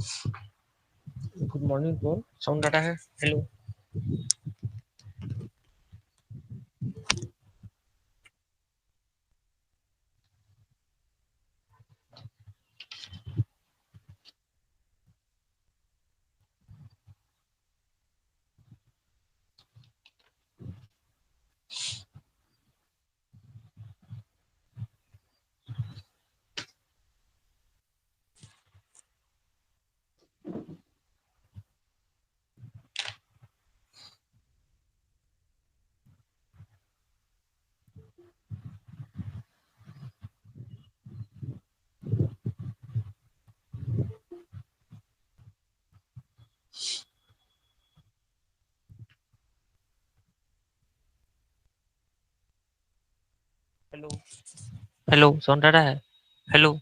Good morning to all. Sound data है। Hello hello hello sound data है। Hello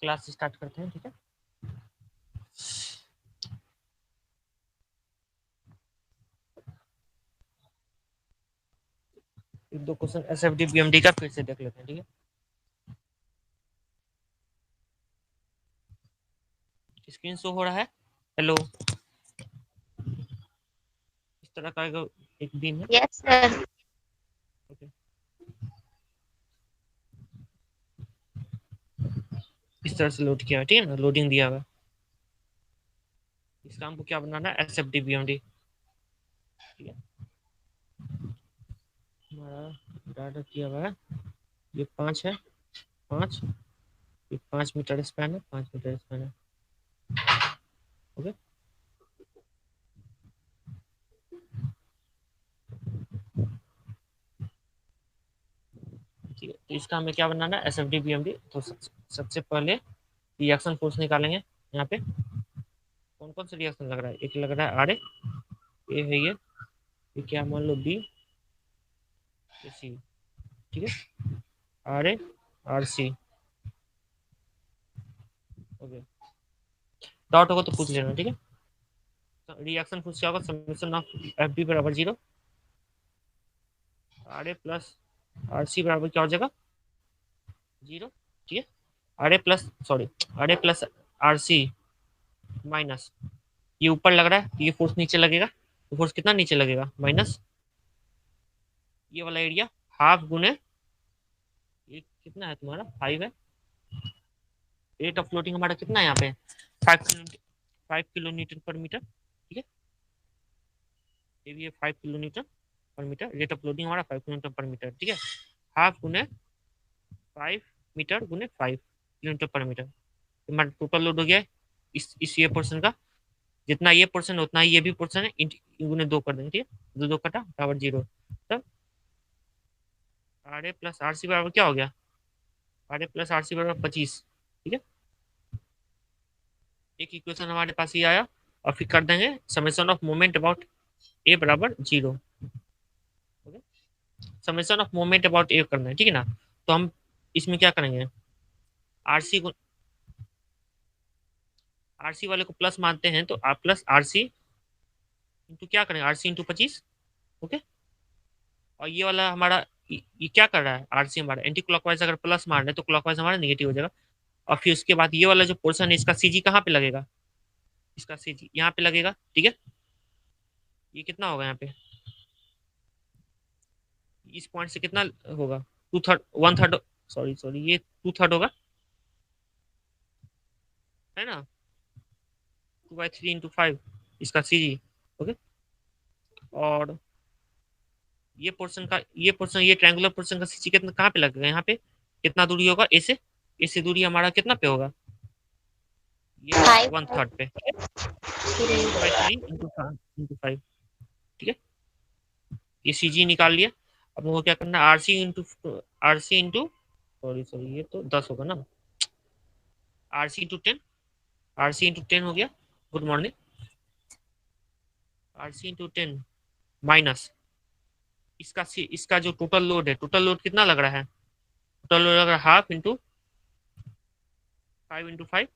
class start करते हैं। ठीक है, एक दो क्वेश्चन एसएफडी बीएमडी का फिर से देख लेते हैं। ठीक है, स्क्रीन शो हो रहा है। हेलो, इस तरह का एक दिन है। Yes sir. ओके, इस तरह से लोड किया है। ठीक है ना, लोडिंग दिया हुआ है। इसका हमको क्या बनाना है, एसएफडी बीएमडी। ठीक है, हमारा डाटा किया हुआ है। ये 5 है, 5, ये 5 मीटर स्पैन है, 5 मीटर स्पैन है। ओके, ठीक है, तो इसका हमें क्या बनाना है, एसएफडी बीएमडी। तो सबसे पहले रिएक्शन फोर्स निकालेंगे। यहाँ पे कौन कौन सा रिएक्शन लग रहा है, एक लग रहा है आर ए है, ये क्या मान लो बी, ये सी। ठीक है, R A R C. Okay, dot होगा तो पूछ लेना। ठीक है, तो रिएक्शन फोर्स क्या होगा, समेशन ऑफ एफ बी बराबर 0, R A plus R C बराबर क्या हो जाएगा, 0। ठीक है, R A plus, sorry, R A plus R C minus, ये ऊपर लग रहा है तो ये फोर्स नीचे लगेगा। तो फोर्स कितना नीचे लगेगा, माइनस ये वाला एरिया, हाफ गुने, ये कितना है तुम्हारा, 5 है। रेट ऑफ फ्लोटिंग हमारा कितना है यहाँ पे, 5 किलो न्यूटन पर मीटर। ठीक है, ये भी है 5 किलो न्यूटन पर मीटर। रेट ऑफ लोडिंग हमारा 5 किलो न्यूटन पर मीटर। ठीक है, हाफ गुने 5 मीटर गुने 5 किलो न्यूटन पर मीटर। हमारा टोटल लोड हो गया है इस ये पोर्शन का, जितना ये पोर्शन उतना ही ये भी पोर्शन है, गुने 2 कर देंगे। ठीक है, दो दो कटा बराबर 0। तब R A plus R C बराबर क्या हो गया, R A plus R C बराबर 25। ठीक है, एक इक्वेशन हमारे पास ये आया। और फिर कर देंगे समेशन ऑफ मोमेंट अबाउट ए बराबर 0। समेशन ऑफ मोमेंट अबाउट ए करना है। ठीक है ना, तो हम इसमें क्या करेंगे, आरसी को, आरसी वाले को प्लस मानते हैं तो आप प्लस आरसी इंटू क्या करेंगे, आरसी इंटू 25। ओके, और ये वाला हमारा ये क्या कर रहा है, आरसी हमारा एंटी क्लॉकवाइज अगर प्लस मार रहे हैं तो क्लॉकवाइज हमारा नेगेटिव हो जाएगा। और फिर उसके बाद ये वाला जो पोर्शन है इसका सीजी कहाँ पे लगेगा, इसका सीजी यहाँ पे लगेगा। ठीक है, ये कितना होगा यहाँ पे, इस पॉइंट से कितना होगा, 2/3, 1/3, सॉरी सॉरी, ये 2/3 होगा, है ना। 2/3 इंटू 5 इसका सीजी। ओके, और ये ट्रायंगुलर पोर्शन का सीजी कितना कहाँ पे लगेगा, यहाँ पे कितना दूरी होगा ए से दूरी हमारा कितना पे होगा, ये 1/3 पे, 2/3 इंटू 5। ठीक है, ये सीजी निकाल लिया। अब वो क्या करना है, R C into sorry sorry ये तो 10 होगा ना, आर सी इंटू 10 हो गया। Good morning. R C into 10 minus इसका जो टोटल लोड है, टोटल लोड कितना लग रहा है, टोटल लोड लग रहा है हाफ इंटू 5 इंटू 5,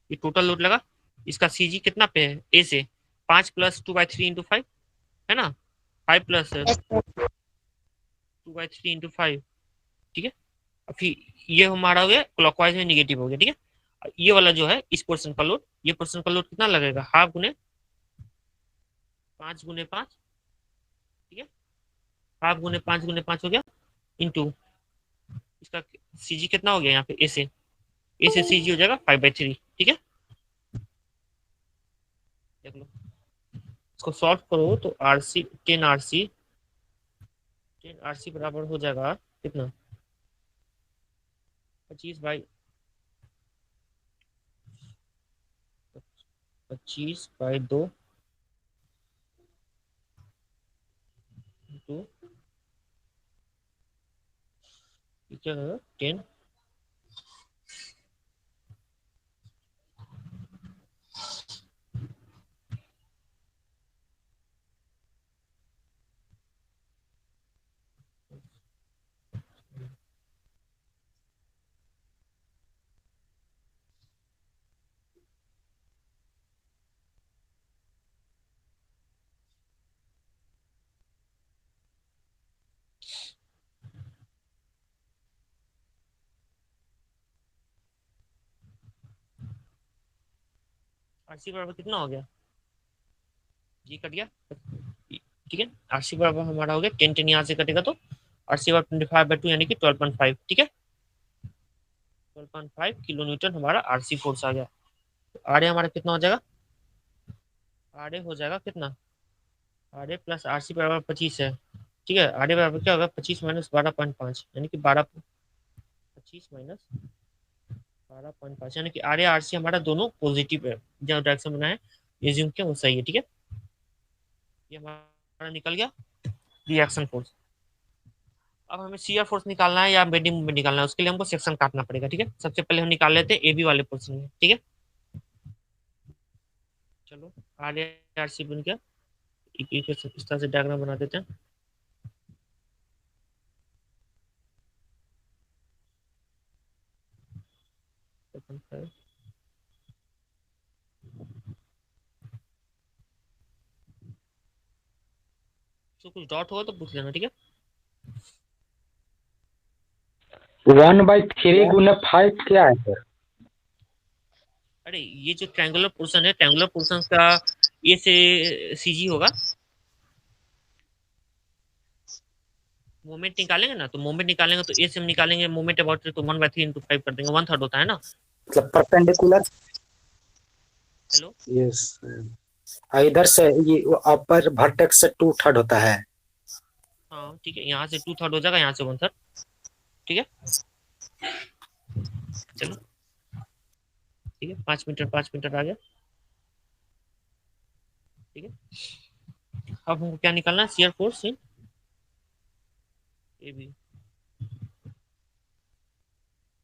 ये टोटल लोड लगा। इसका सीजी कितना पे है ए से, 5 + 2/3 इंटू 5 है ना, 5 प्लस yes, 2/3 इंटू 5। ठीक है, अब फिर ये हमारा हो गया क्लॉकवाइज में निगेटिव हो गया। ठीक है, ये वाला जो है इस पोर्शन का लोड, ये पोर्शन का लोड कितना लगेगा, हाफ गुने 5 × 5। ठीक है, हाफ गुने 5 × 5 हो गया, इंटू इसका सीजी कितना हो गया यहाँ पे ए से सीजी हो जाएगा 5/3। ठीक है, देख लो, इसको सॉल्व करो तो टेन आर सी बराबर हो जाएगा कितना, 25 बाई 25/2 इंटू क्या होगा 10। आर सी बराबर कितना हो गया, जी कट गया। ठीक है, आर सी बराबर हमारा हो गया 10 यहाँ से कटेगा तो आर सी बराबर 25/2 यानी कि 12.5। ठीक है, 12.5 किलो न्यूटन हमारा आर सी फोर्स आ गया। तो आर ए हमारा कितना हो जाएगा, आर ए हो जाएगा कितना, R A plus R C बराबर 25 है। ठीक है, आर ए बराबर क्या होगा, 25 - 12.5 यानी कि 25 - 12.5 यानी कि आर ए आर सी हमारा दोनों पॉजिटिव है, जो डायरेक्शन बना है ये जिम के वो सही है। ठीक है, ये हमारा निकल गया रिएक्शन फोर्स। अब हमें शियर फोर्स निकालना है या बेंडिंग मोमेंट निकालना है, उसके लिए हमको सेक्शन काटना पड़ेगा। ठीक है, सबसे पहले हम निकाल लेते हैं ए बी वाले पोर्शन में। ठीक है, चलो आर ए आर सी बन गया, इस तरह से डायग्राम बना देते हैं। तो कुछ डॉट होगा तो पूछ लेना। ठीक है, 1/3 × 5 क्या है सर? अरे ये जो ट्रायंगुलर पोर्शन है, ट्रायंगुलर पोर्शन का ए से सीजी होगा। मोमेंट निकालेंगे ना, तो मोमेंट निकालेंगे तो ए से हम निकालेंगे मोमेंट अबाउट तो 1/3 × 5 कर देंगे, 1/3 होता है ना। मतलब परपेंडिकुलर। हेलो, यस, इधर से ये अपर वर्टेक्स से 2/3 होता है। हाँ ठीक है, यहाँ से 2/3 हो जाएगा, यहाँ से 1/3। ठीक है, चलो ठीक है, 5 मीटर आ गया। ठीक है, अब हमको क्या निकालना है, shear force in A B,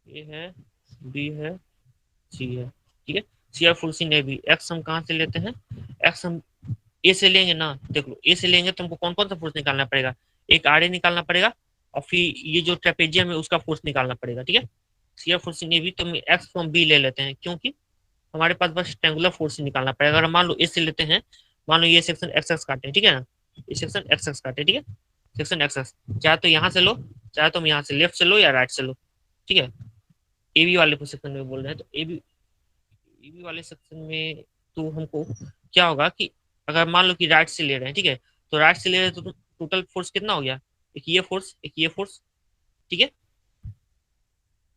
A है, बी है, सी है। ठीक है, shear force in A B, X हम कहाँ से लेते हैं, एक्स हम ए से लेंगे ना। देख लो, ए से लेंगे तो हमको कौन कौन सा फोर्स निकालना पड़ेगा, एक आर ए निकालना पड़ेगा, और फिर ये जो ट्रेपेजियम है उसका फोर्स निकालना पड़ेगा। ठीक है, shear force in A B तो हम एक्स फ्रॉम बी ले लेते हैं, क्योंकि हमारे पास बस ट्रेंगुलर फोर्स ही निकालना पड़ेगा। अगर मान लो ए से लेते हैं, मान लो ये सेक्शन एक्स एक्स काटे, ठीक है ना, ये सेक्शन एक्स एक्स काटे। ठीक है, सेक्शन एक्स एक्स चाहे तो यहाँ से लो, चाहे तो हम यहाँ से लेफ्ट से लो या राइट से लो। ठीक है, ए बी वाले सेक्शन में बोल रहे हैं, तो ए बी वाले सेक्शन में तो हमको क्या होगा कि अगर मान लो कि राइट से ले रहे हैं, ठीक है, तो राइट से ले रहे हैं तो टोटल फोर्स कितना हो गया, एक ये फोर्स एक ये फोर्स। ठीक है,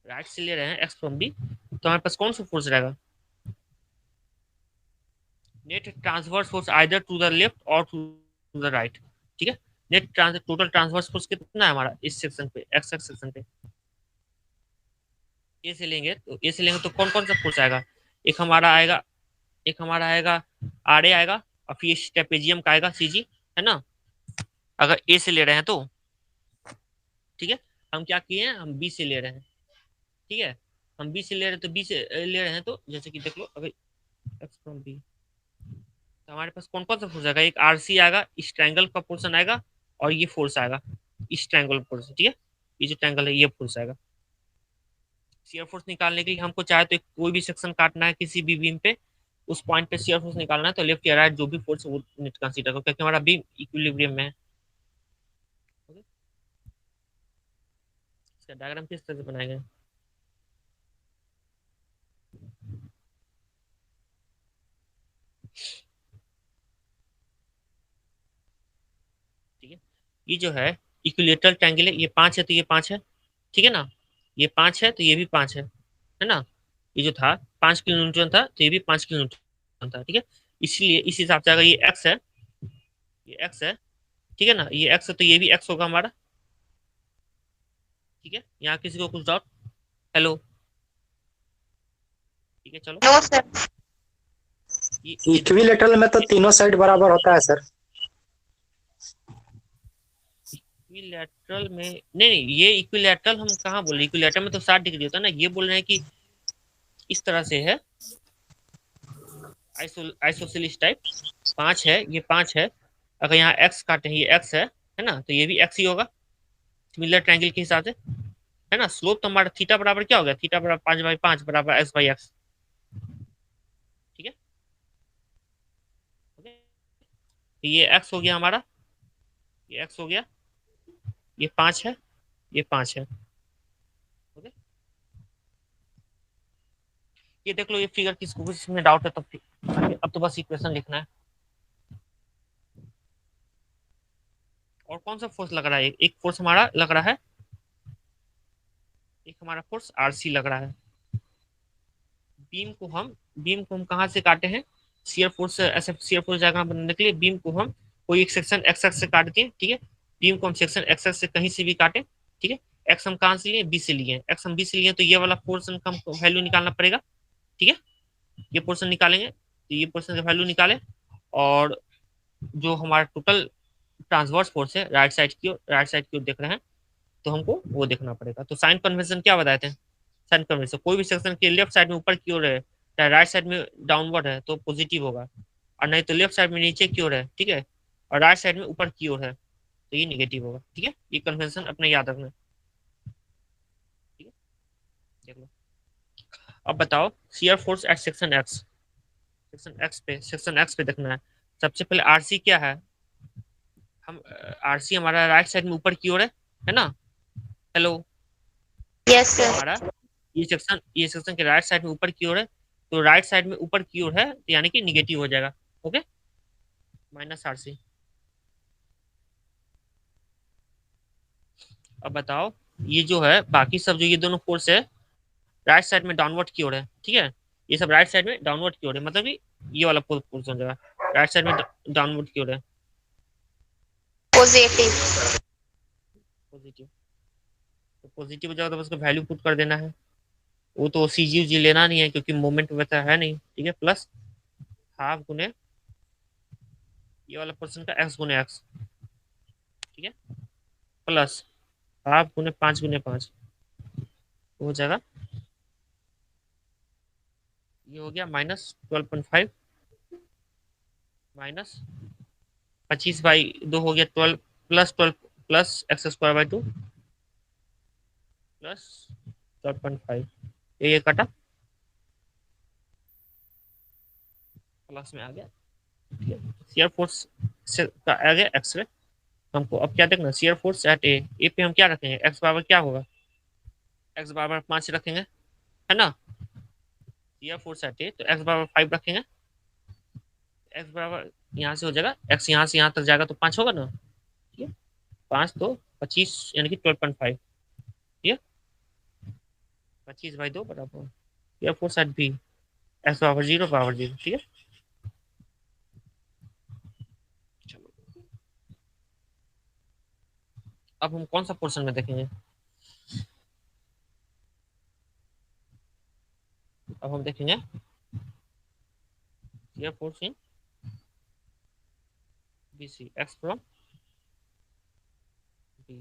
राइट से ले रहे हैं एक्स फ्रॉम बी, तो हमारे पास कौन सा फोर्स रहेगा, net transverse force either to the left और टू द राइट, ठीक है। टोटल ट्रांसवर्स फोर्स कितना है हमारा इस सेक्शन पे, एक्स एक्स सेक्शन पे, ए से लेंगे तो कौन कौन सा फोर्स आएगा, एक हमारा आएगा, एक हमारा आएगा आर ए आएगा, और फिर स्टेपेजियम का आएगा सी जी, है ना, अगर ए से ले रहे हैं तो, ठीक है। हम क्या किए हैं, हम बी से ले रहे हैं, ठीक है। हम बी से ले रहे हैं तो बी से ले रहे हैं तो जैसे कि देख लो अगर एक्स फ्रॉम बी, तो हमारे पास कौन कौन सा फोर्स आएगा, एक आर सी आएगा, इस ट्रायंगल का पोर्शन आएगा, और ये फोर्स आएगा इस ट्रायंगल पोर्शन, ठीक है। ये जो ट्रायंगल है ये फोर्स आएगा। शियर फोर्स निकालने के लिए हमको चाहे तो कोई भी सेक्शन काटना है किसी भी बीम पे, उस पॉइंट पे शियर फोर्स निकालना है तो लेफ्ट या राइट जो भी फोर्स वो नेट कंसीडर करो, क्योंकि हमारा बीम इक्विलिब्रियम में है। Okay? इसका डायग्राम किस तरह से बनाएंगे, ठीक है। ये जो है इक्विलेटरल ट्रायंगल है, ये पांच है तो ये पांच है, ठीक है ना, ये पांच है तो ये भी पांच है ना। ये जो था 5 किलो न्यूटन था तो ये भी 5 किलो न्यूटन था, ठीक है। इसलिए इस हिसाब से अगर ये एक्स है, ये एक्स है, ठीक है ना, ये एक्स है तो ये भी एक्स होगा हमारा, ठीक है। यहाँ किसी को कुछ डाउट, हेलो, ठीक है चलो। No sir. ये देखो इक्विलेटरल में तो तीनों साइड बराबर होता है सर। इक्विलैटरल में नहीं नहीं, ये इक्विलैटरल हम कहाँ बोल रहे हैं, इक्विलैटरल में तो 60 डिग्री होता है ना, ये बोल रहे हैं कि इस तरह से है, आइसोसेलिस टाइप, पांच है, ये पांच है, अगर यहाँ एक्स काटे हैं, ये एक्स है ना, तो ये भी एक्स ही होगा सिमिलर ट्रायंगल के हिसाब से, है ना। स्लोप तो हमारा थीटा बराबर क्या हो गया, थीटा बराबर 5/5 बराबर एक्स बाई एक्स, ठीक है। ओके, तो ये एक्स हो गया हमारा, ये एक्स हो गया, ये पांच है, ये पांच है, ओके। ये देख लो, ये फिगर किसको कुछ में डाउट है तो अब तो बस इक्वेशन लिखना है। और कौन सा फोर्स लग रहा है, एक फोर्स हमारा लग रहा है, एक हमारा फोर्स आरसी लग रहा है। बीम को हम कहाँ से काटे हैं, शियर फोर्स, ऐसे शियर फोर्स डायग्राम बनाने के लिए बीम को हम कोई एक सेक्शन एक्स एक्स से काट दिए, ठीक है। बीम को हम सेक्शन एक्स एक्स से कहीं से भी काटे, ठीक है। एक्स हम कहाँ से लिए, बी से लिए, एक्स हम बी से लिए तो ये वाला पोर्शन का हमको वैल्यू निकालना पड़ेगा, ठीक है। ये पोर्शन निकालेंगे तो ये पोर्शन का वैल्यू निकाले, और जो हमारा टोटल ट्रांसवर्स फोर्स है राइट साइड की ओर देख रहे हैं तो हमको वो देखना पड़ेगा। तो साइन कन्वेंशन क्या बताए थे, साइन कन्वेंशन कोई भी सेक्शन के लेफ्ट साइड में ऊपर की ओर है, चाहे राइट साइड में डाउनवर्ड है तो पॉजिटिव होगा, और नहीं तो लेफ्ट साइड में नीचे की ओर है, ठीक है, और राइट साइड में ऊपर की ओर है तो ये निगेटिव होगा, ठीक है। ये कन्वेंशन अपने याद रखना, ठीक है। देख लो, अब बताओ shear force at section x पे देखना है। सबसे पहले आरसी क्या है, हम आरसी हमारा राइट साइड में ऊपर की ओर है ना, हेलो, यस तो सर। हमारा ये सेक्शन के राइट साइड में ऊपर की ओर है, तो राइट साइड में ऊपर की ओर है तो यानी कि निगेटिव हो जाएगा, ओके, माइनस आरसी। अब बताओ ये जो है बाकी सब जो ये दोनों फोर्स है राइट साइड में डाउनवर्ड की ओर है, ठीक है। ये सब राइट साइड में डाउनवर्ड की ओर है, मतलब कि ये वाला फोर्स हो जाएगा राइट साइड में डाउनवर्ड की ओर है, पॉजिटिव। पॉजिटिव। तो पॉजिटिव हो जाएगा तो उसका वैल्यू पुट कर देना है, वो तो सी जी जी लेना नहीं है क्योंकि मोमेंट वैसा है नहीं, ठीक है। प्लस हाफ गुने ये वाला पोर्शन का एक्स गुने एक्स, ठीक है, प्लस हाफ गुने 5 गुने 5 हो जाएगा, ये हो गया -12.5 माइनस 25/2 हो गया 12 प्लस 12 प्लस x²/2 प्लस 12.5, ये कटा प्लस में आ गया, ठीक है। शियर फोर्स से का आ गया एक्स रे, हमको अब क्या देखना, शियर फोर्स एट ए पे हम क्या रखेंगे, एक्स बराबर क्या होगा, एक्स बराबर 5 रखेंगे, है ना। शियर फोर्स एट ए तो एक्स बराबर 5 रखेंगे, एक्स बराबर यहाँ से हो जाएगा, एक्स यहाँ से यहाँ तक जाएगा तो 5 होगा ना, ठीक है। 5 तो 25 यानी कि 12.5, ठीक है। 25/2 बराबर shear force at B, x बराबर 0 बराबर 0, ठीक है। अब हम कौन सा पोर्शन में देखेंगे? अब हम देखेंगे shear force in BC x from B।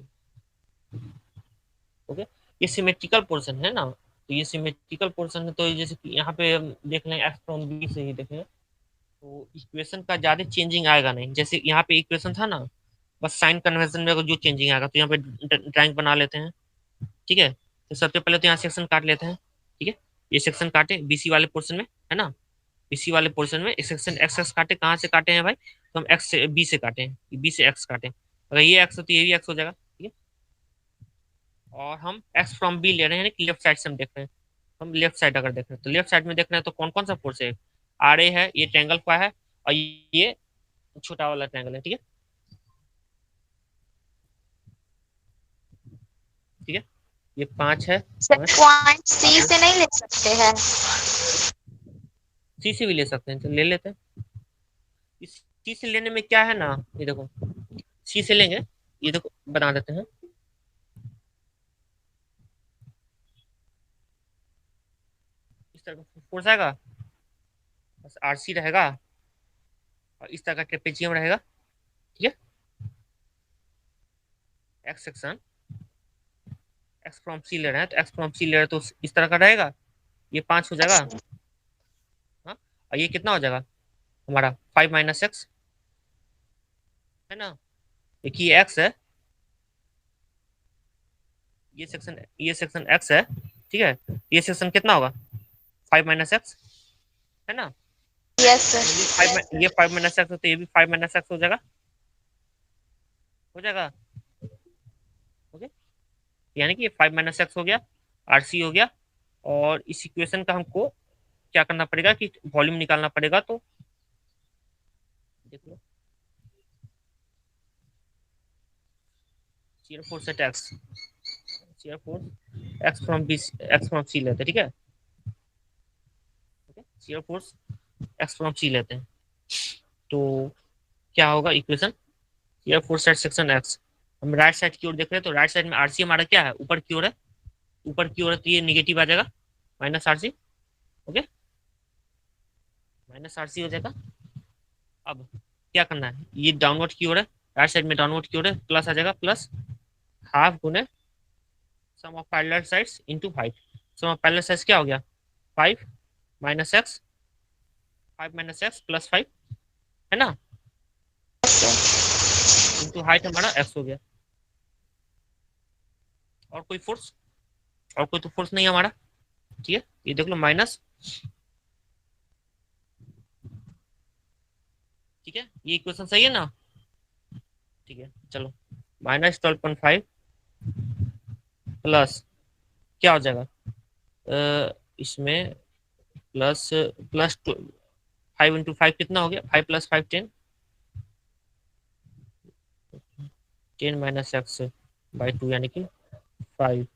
Okay, ये सिमेट्रिकल पोर्शन है ना, तो ये सिमेट्रिकल पोर्शन है, तो जैसे कि यहाँ पे हम देख लें एक्स फ्रॉम बी से ही देखें, तो इक्वेशन का ज्यादा चेंजिंग आएगा नहीं। जैसे यहाँ पे इक्वेशन था ना, बस साइन कन्वेंशन में अगर जो चेंजिंग आएगा, तो यहाँ पे ड्राइंग बना लेते हैं। ठीक है, तो सबसे पहले तो यहाँ सेक्शन काट लेते हैं। ठीक है, ये सेक्शन काटे बीसी वाले पोर्शन में, है ना, बीसी वाले पोर्शन में सेक्शन एक्स एक्स काटे। कहाँ से काटे हैं भाई? तो हम एक्स से बी से काटे हैं, बी से एक्स काटे। अगर ये एक्स हो तो ये भी एक्स हो जाएगा। ठीक है, और हम एक्स फ्रॉम बी ले रहे हैं कि लेफ्ट साइड से हम देख रहे हैं। हम लेफ्ट साइड अगर देख रहे हैं, तो लेफ्ट साइड में देख रहे हैं तो कौन कौन सा फोर्स है? आर ए है, ये ट्रायंगल का है, और ये छोटा वाला ट्रायंगल है। ठीक है, ठीक है, ये 5 है, सर 5। पॉइंट सी अब से नहीं ले सकते हैं? सी से भी ले सकते हैं, तो ले लेते हैं। इस सी से लेने में क्या है ना, ये देखो, सी से लेंगे, ये देखो बना देते हैं। इस तरह का फोर्स आएगा, बस आर सी रहेगा, और इस तरह का ट्रेपेजियम रहेगा। ठीक है, एक्स सेक्शन एक्स फ्रॉम सी ले रहे हैं, तो एक्स फ्रॉम सी ले रहे हैं, तो इस तरह का रहेगा, ये 5 हो जाएगा। हाँ, और ये कितना हो जाएगा हमारा? 5 - x, है ना। देखिए ये एक्स है, ये सेक्शन एक्स है। ठीक है, ये सेक्शन कितना होगा? 5 - x, है ना। यस और सर। ये 5 - x, तो ये भी 5 - x हो जाएगा, हो जाएगा। ओके, यानी कि 5 - x हो गया, आरसी हो गया। और इस इक्वेशन का हमको क्या करना पड़ेगा कि वॉल्यूम निकालना पड़ेगा, तो देख लो, shear force at X, shear force X from B, X from C लेते हैं। ठीक है, shear force X from C लेते हैं, तो क्या होगा equation? Shear force at section X, हम राइट साइड की ओर देख रहे हैं, तो राइट साइड में आरसी हमारा क्या है? ऊपर की ओर है, ऊपर की ओर है, तो ये निगेटिव आ जाएगा, -RC। ओके, -RC हो जाएगा। अब क्या करना है? ये डाउनवर्ड की ओर है, राइट साइड में डाउनवर्ड की ओर है, प्लस आ जाएगा, प्लस हाफ गुने sum of parallel sides into 5। Sum of parallel sides क्या हो गया? 5 - x, 5 - x प्लस 5, है ना, इनटू हाइट हमारा x हो गया। और कोई फोर्स, और कोई तो फोर्स नहीं है हमारा। ठीक है, ये देख लो माइनस। ठीक है, ये इक्वेशन सही है ना। ठीक है, चलो, -12.5 प्लस क्या हो जाएगा? इसमें प्लस प्लस 5 × 5 कितना हो गया? 5 + 5 10, 10 - x/2, यानी कि 5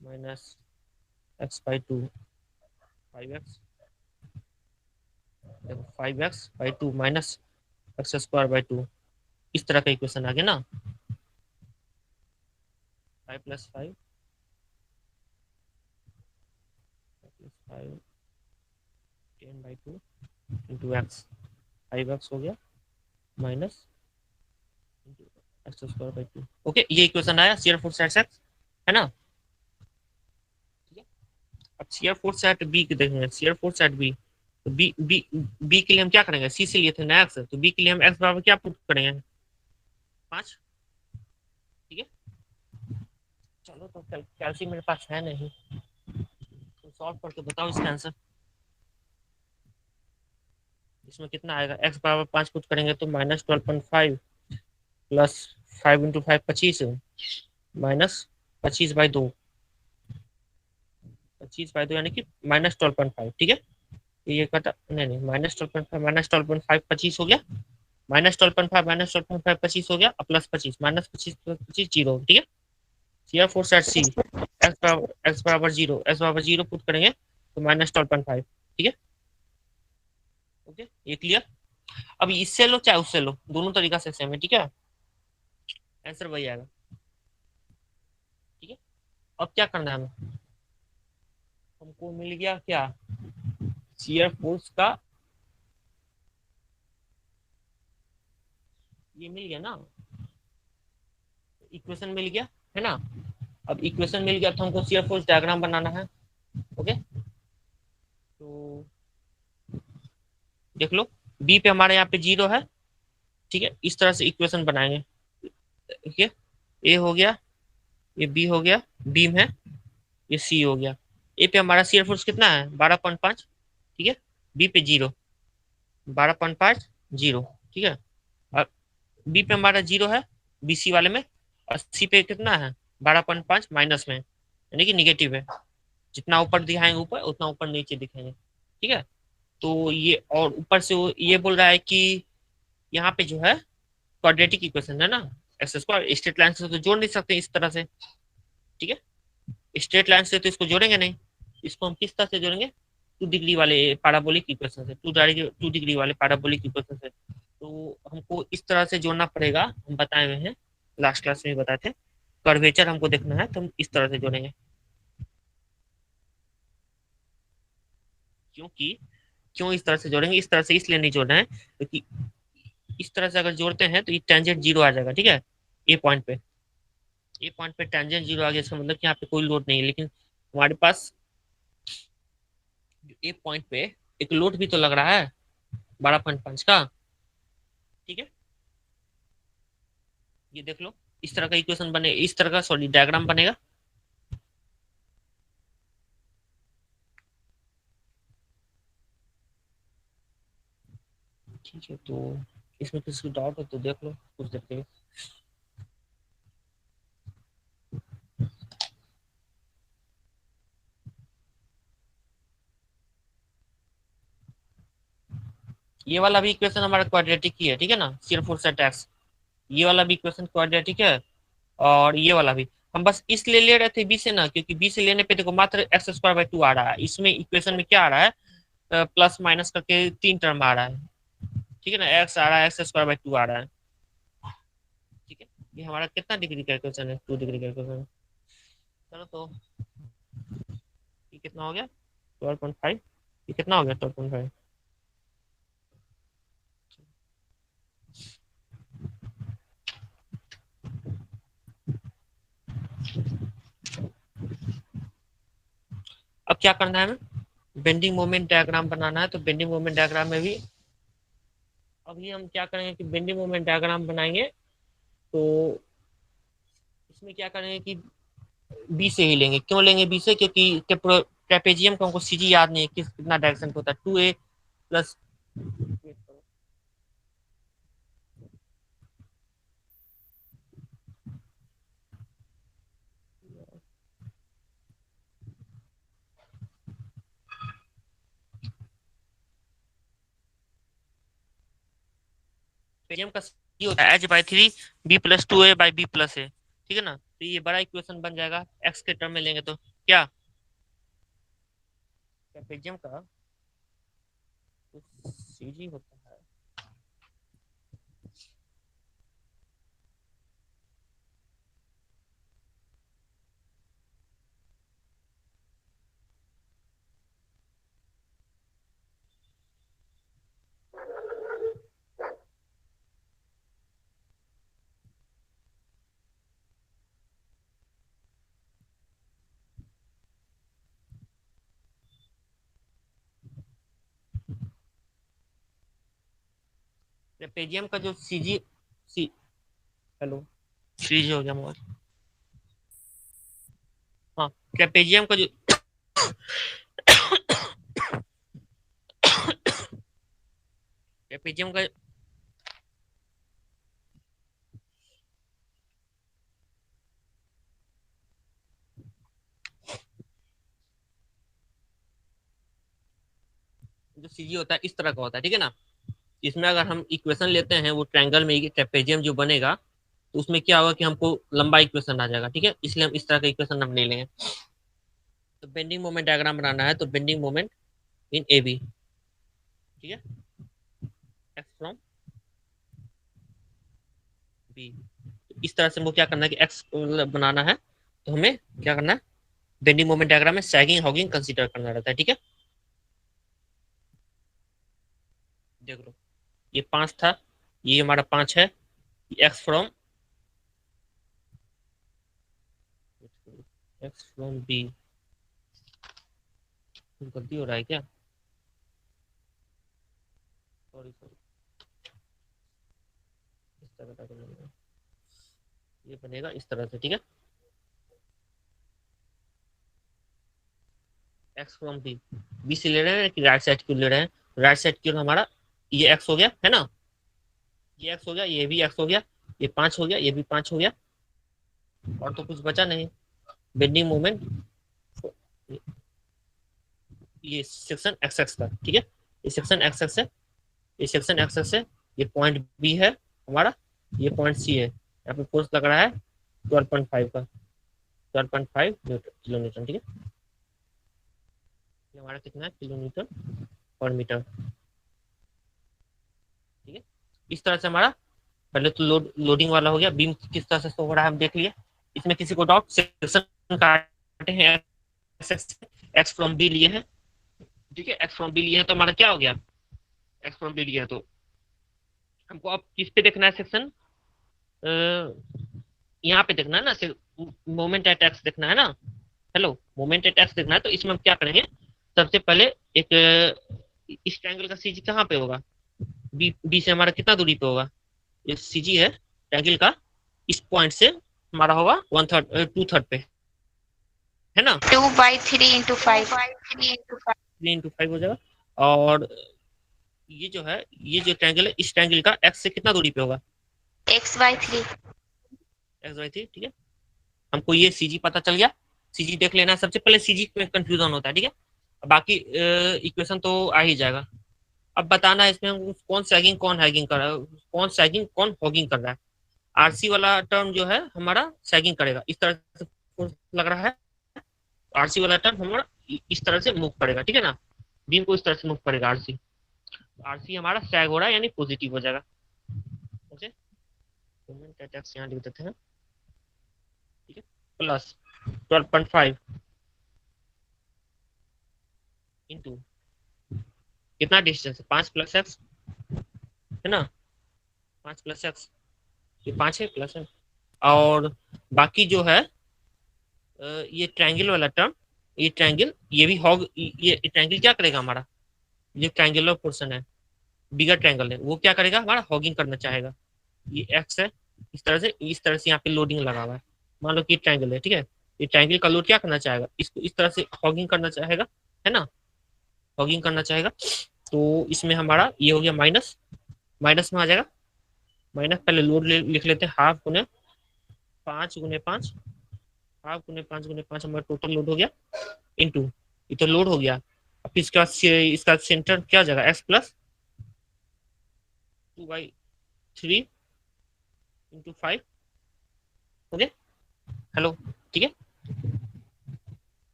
- x/2, 5x, देखो 5x/2 -x²/2, इस तरह का इक्वेशन आ गया ना। 5 + 5 5 10/2 इंटू एक्स, 5x हो गया माइनस x²/2। ओके, ये इक्वेशन आया शियर फोर्स एट एक्स, है ना। ठीक है, अब शियर फोर्स एट बी के देखेंगे, शियर फोर्स एट बी, तो बी बी बी के लिए हम क्या करेंगे? सी से लिए थे ना एक्स, तो बी के लिए हम एक्स बराबर क्या पुट करेंगे? 5। ठीक है, चलो, तो कैल्शियम मेरे पास है नहीं, तो सॉल्व करके बताओ इसका आंसर। इसमें कितना आएगा? एक्स बराबर 5 पुट करेंगे तो -12.5 प्लस 5 × 5 25, -25/2, 25/2 यानी कि -12.5। ठीक है, ये कटा नहीं नहीं, -12.5 -12.5 25 हो गया, -12.5 -12.5 25 हो गया, और +25, -25 +25 0। ठीक है, shear force at C, x बराबर 0 पुट करेंगे तो -12.5। ठीक है, ओके, ये क्लियर। अब इससे लो चाहे उससे लो, दोनों तरीका से सेम है। ठीक है, आंसर वही आएगा। अब क्या करना है हमें, हमको मिल गया क्या, शियर फोर्स का, ये मिल गया ना, इक्वेशन मिल गया है ना। अब इक्वेशन मिल गया तो हमको शियर फोर्स डायग्राम बनाना है। ओके, तो देख लो, बी पे हमारे यहाँ पे 0 है, ठीक है, इस तरह से इक्वेशन बनाएंगे। ठीक है, ए हो गया, ये बी हो गया, बीम है, ये सी हो गया। ए पे हमारा शियर फोर्स कितना है, 12.5, ठीक है, बी पे 0, 12.5, 0, ठीक है। और बी पे हमारा 0 है, बी सी वाले में, और सी पे कितना है, 12.5 माइनस में, यानी कि निगेटिव है। जितना ऊपर दिखाएंगे ऊपर, उतना ऊपर नीचे दिखाएंगे, ठीक है। तो ये, और ऊपर से वो ये बोल रहा है कि यहाँ पे जो है क्वाड्रेटिक इक्वेशन है ना, एक्स स्क्वायर, स्ट्रेट लाइन से तो जोड़ नहीं सकते इस तरह से, ठीक है, स्ट्रेट लाइन से तो इसको जोड़ेंगे नहीं, इसको हम किस तरह से जोड़ेंगे, 2 डिग्री वाले पैराबोलिक इक्वेशन से, 2 डिग्री वाले पैराबोलिक इक्वेशन से। तो हमको इस तरह से जोड़ना पड़ेगा, हम बताए हुए हैं, लास्ट क्लास में भी बताए थे। कर्वेचर हमको देखना है तो हम इस तरह से जोड़ेंगे, क्योंकि क्यों इस तरह से जोड़ेंगे, इस तरह से इसलिए नहीं जोड़ना है क्योंकि इस तरह से अगर जोड़ते हैं तो ये टेंजेंट 0 आ जाएगा, ठीक है। ए पॉइंट पे, ए पॉइंट पे टेंजेंट 0 आ गया, इसका मतलब कि यहाँ पे कोई लोड नहीं है, लेकिन हमारे पास ए पॉइंट पे एक लोड भी तो लग रहा है 12.5 का, ठीक है। ये देख लो, इस तरह का इक्वेशन बने, इस तरह का सॉरी डायग्राम बनेगा। ठीक है, तो इसमें किसी डाउट हो तो देख लो, कुछ देख के। ये वाला भी इक्वेशन हमारा क्वाड्रेटिक ही है, ठीक है ना, सिर्फ फोर सेट एक्स, ये वाला भी इक्वेशन क्वाड्रेटिक है, और ये वाला भी। हम बस इसलिए ले रहे थे बी से ना, क्योंकि बी से लेने पे देखो मात्र x² 2 आ रहा है, इसमें इक्वेशन में क्या आ रहा है, प्लस माइनस करके 3 टर्म आ रहा है, ठीक है ना, एक्स आ रहा है, x² 2 आ रहा है, ठीक है। ये हमारा कितना डिग्री का इक्वेशन है, 2 डिग्री का इक्वेशन। चलो, तो ये कितना हो गया, 12.5, ये कितना हो गया, 12.5। अब क्या करना है हमें, बेंडिंग मोमेंट डायग्राम बनाना है। तो बेंडिंग मोमेंट डायग्राम में भी अभी हम क्या करेंगे कि बेंडिंग मोमेंट डायग्राम बनाएंगे, तो इसमें क्या करेंगे कि बी से ही लेंगे। क्यों लेंगे बी से, क्योंकि ट्रेपेजियम को हमको सीजी याद नहीं है कितना डायरेक्शन होता है, 2a प्लस, ट्रेपेजियम का सीजी होता है h/3 b+2a/b+a, ठीक है ना। तो ये बड़ा इक्वेशन बन जाएगा, एक्स के टर्म में लेंगे तो क्या, ट्रेपेजियम का सीजी होता है, ट्रेपेजियम का जो सीजी, सी, हेलो, सीजी हो गया मोबाइल, हाँ, ट्रेपेजियम का जो ट्रेपेजियम का जो सीजी होता है इस तरह का होता है, ठीक है ना। इसमें अगर हम इक्वेशन लेते हैं वो ट्रायंगल में ट्रेपेजियम जो बनेगा, तो उसमें क्या होगा कि हमको लंबा इक्वेशन आ जाएगा, ठीक है, इसलिए हम इस तरह का इक्वेशन हम नहीं लेंगे। तो बेंडिंग मोमेंट डायग्राम बनाना है, तो bending moment in A B, ठीक है, एक्स फ्रॉम बी। इस तरह से हमको क्या करना है कि एक्स बनाना है, तो हमें क्या करना है, बेंडिंग मोमेंट डायग्राम में सैगिंग हॉगिंग कंसीडर करना रहता है, ठीक है। देख लो, ये 5 था, ये हमारा 5 है, एक्स फ्रॉम बी। गलती हो रहा है क्या? सॉरी सॉरी, इस तरह का बनेगा, ये बनेगा इस तरह से, ठीक है। एक्स फ्रॉम बी, बी से ले रहे हैं कि राइट साइड क्यों ले रहे हैं? राइट साइड क्यों हमारा ये एक्स हो गया है ना, ये एक्स हो गया, ये भी एक्स हो गया, ये 5 हो गया, ये भी 5 हो गया, और तो कुछ बचा नहीं। बेंडिंग मोमेंट ये सेक्शन एक्स एक्स का, ठीक है, ये सेक्शन एक्स एक्स है, ये सेक्शन एक्स एक्स है, ये पॉइंट बी है हमारा, ये पॉइंट सी है, यहाँ पे फोर्स लग रहा है 12.5 का, 12.5 किलो न्यूटन, ठीक है। ये हमारा कितना है, किलो न्यूटन पर मीटर, ठीक है। इस तरह से हमारा पहले तो लोडिंग वाला हो गया, बीम किस तरह से हो रहा है हम देख लिए। इसमें किसी को डाउट? सेक्शन काटे हैं, एक्स फ्रॉम बी लिए हैं, ठीक है, एक्स फ्रॉम बी लिए हैं, तो हमारा क्या हो गया, एक्स फ्रॉम बी लिया, तो हमको अब किस पे देखना है सेक्शन, यहाँ पे देखना है ना, मोमेंट एट एक्स देखना है ना, हेलो, मोमेंट एट एक्स देखना है, तो इसमें हम क्या करेंगे, सबसे पहले एक इस ट्रायंगल का सीजी कहाँ पे होगा, बी, बी से हमारा कितना दूरी पे होगा, ये सीजी है ट्रायंगल का, इस पॉइंट से हमारा होगा 1/3 2/3 पे, है ना, 2/3 × 5 3 × 5 हो जाएगा। और ये जो है, ये जो ट्रायंगल है, इस ट्रायंगल का एक्स से कितना दूरी पे होगा, x/3 x/3, ठीक है। हमको ये सीजी पता चल गया, सीजी देख लेना, सबसे पहले सीजी में कंफ्यूजन होता है, ठीक है, बाकी इक्वेशन तो आ ही जाएगा। अब बताना है इसमें कौन सैगिंग कौन हैगिंग कर रहा है, कौन सैगिंग कौन हॉगिंग कर रहा है। आरसी वाला टर्म जो है हमारा सैगिंग करेगा, इस तरह से force लग रहा है, आरसी वाला टर्म हमारा इस तरह से मूव करेगा, ठीक है ना, बीम को इस तरह से मूव करेगा आरसी, आरसी हमारा सैग हो रहा है यानी पॉजिटिव हो जाएगा, ओके। मोमेंट एट एक्स यहाँ लिख देते हैं, ठीक है, प्लस 12.5 इंटू कितना डिस्टेंस है, 5 + x, है ना, 5 + x, ये 5 है प्लस है, और बाकी जो है ये ट्रायंगल वाला टर्म, ये ट्रायंगल, ये भी हॉग, ये ट्रायंगल क्या करेगा हमारा, ये ट्रायंगुलर पोर्शन है, बिगर ट्रायंगल है, वो क्या करेगा हमारा हॉगिंग करना चाहेगा, ये एक्स है, इस तरह से यहाँ पे लोडिंग लगा हुआ है, मान लो कि ट्रायंगल है, ठीक है, ये ट्रायंगल का लोड क्या करना चाहेगा, इसको इस तरह से हॉगिंग करना चाहेगा, है ना, हॉगिंग करना चाहेगा, तो इसमें हमारा ये हो गया माइनस, माइनस में आ जाएगा, माइनस पहले लोड लिख लेते हैं, हाफ गुने 5 × 5, हाफ गुने 5 × 5 हमारा टोटल लोड हो गया, इंटू ये तो लोड हो गया, अब इसका इसका सेंटर क्या हो जाएगा, x + 2/3 × 5, ओके, हेलो, ठीक है,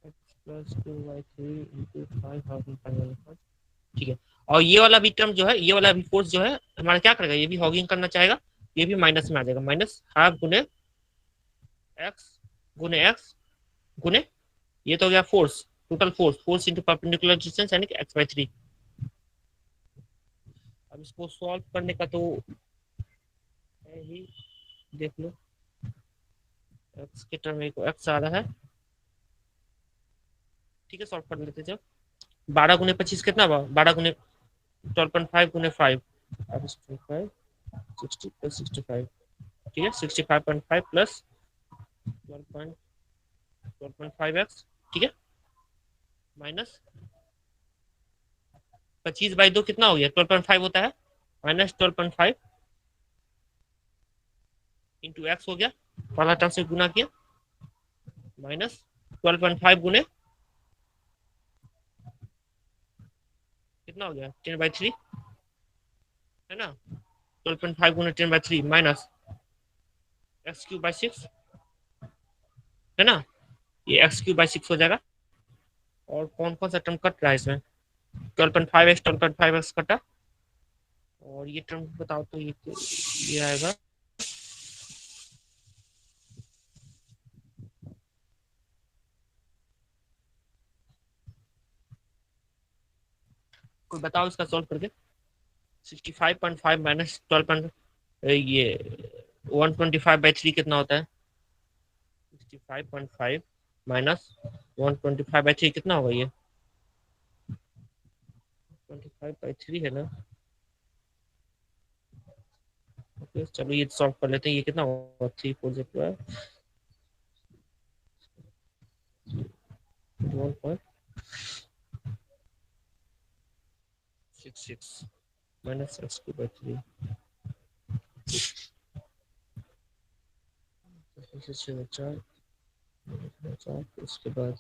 x + 2/3 × 5 हाफ में 5, ठीक है। और ये वाला भी टर्म जो है, ये वाला भी फोर्स जो है हमारा क्या करेगा, ये भी हॉगिंग करना चाहेगा, ये भी माइनस में आ जाएगा, माइनस हाफ गुने एक्स गुने ये तो हो गया force, total force, force into perpendicular distance यानी कि x/3। अब इसको सॉल्व करने का तो है ही, देख लो, एक्स के टर्म में एक्स आ रहा है, ठीक है, सॉल्व कर लेते जब 12 × 25 कितना हुआ, 12 × 12.5 × 5, 60 + 65, ठीक है, 65.5 प्लस 12.5x, ठीक है, माइनस 25/2 कितना हो गया, 12.5 होता है, माइनस 12.5 इंटू एक्स हो गया, पहला टर्म से गुना किया, माइनस 12.5 गुने कितना हो गया, 10/3, है ना, 12.5 गुने 10/3 माइनस x³/6, है ना, ये x³/6 हो जाएगा, और कौन कौन सा टर्म कट रहा है इसमें, 12.5x कटा, और ये टर्म बताओ तो ये आएगा कोई बताओ इसका सॉल्व करके। 65.5 माइनस 12, ये 125/3 कितना होता है? 65.5 माइनस 125/3 कितना होगा ये? 25/3 है ना? ओके चलो ये सॉल्व कर लेते हैं। ये कितना होगा? 1.66 माइनस x3/3 4, उसके बाद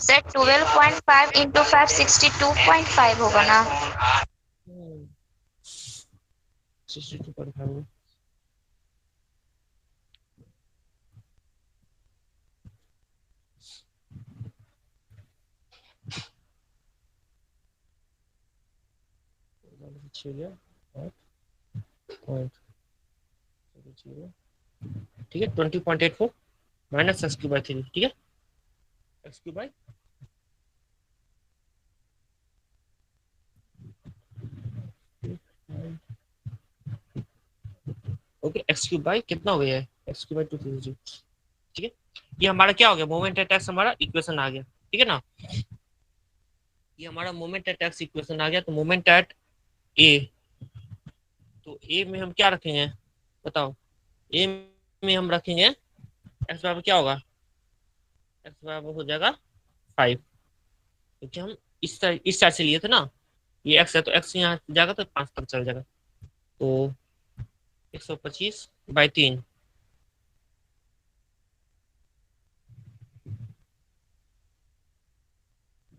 सर 12.5 इंटू 5 62.5 होगा ना? 62.5 ठीक है। 20.84 माइनस x3/3 ठीक है। x3 ओके x3 कितना हो गया है? x3/2 ठीक है। ये हमारा क्या हो गया? मोमेंट एट एक्स हमारा इक्वेशन आ गया, ठीक है ना? ये हमारा मोमेंट एट एक्स इक्वेशन आ गया। तो मोमेंट एट ए, तो ए में हम क्या रखेंगे बताओ? ए में हम रखेंगे एक्स बराबर क्या होगा? एक्स बराबर हो जाएगा 5, क्योंकि हम इस साइड से लिए थे ना। ये एक्स है तो एक्स यहाँ जाएगा तो 5 तक चल जाएगा। तो 125/3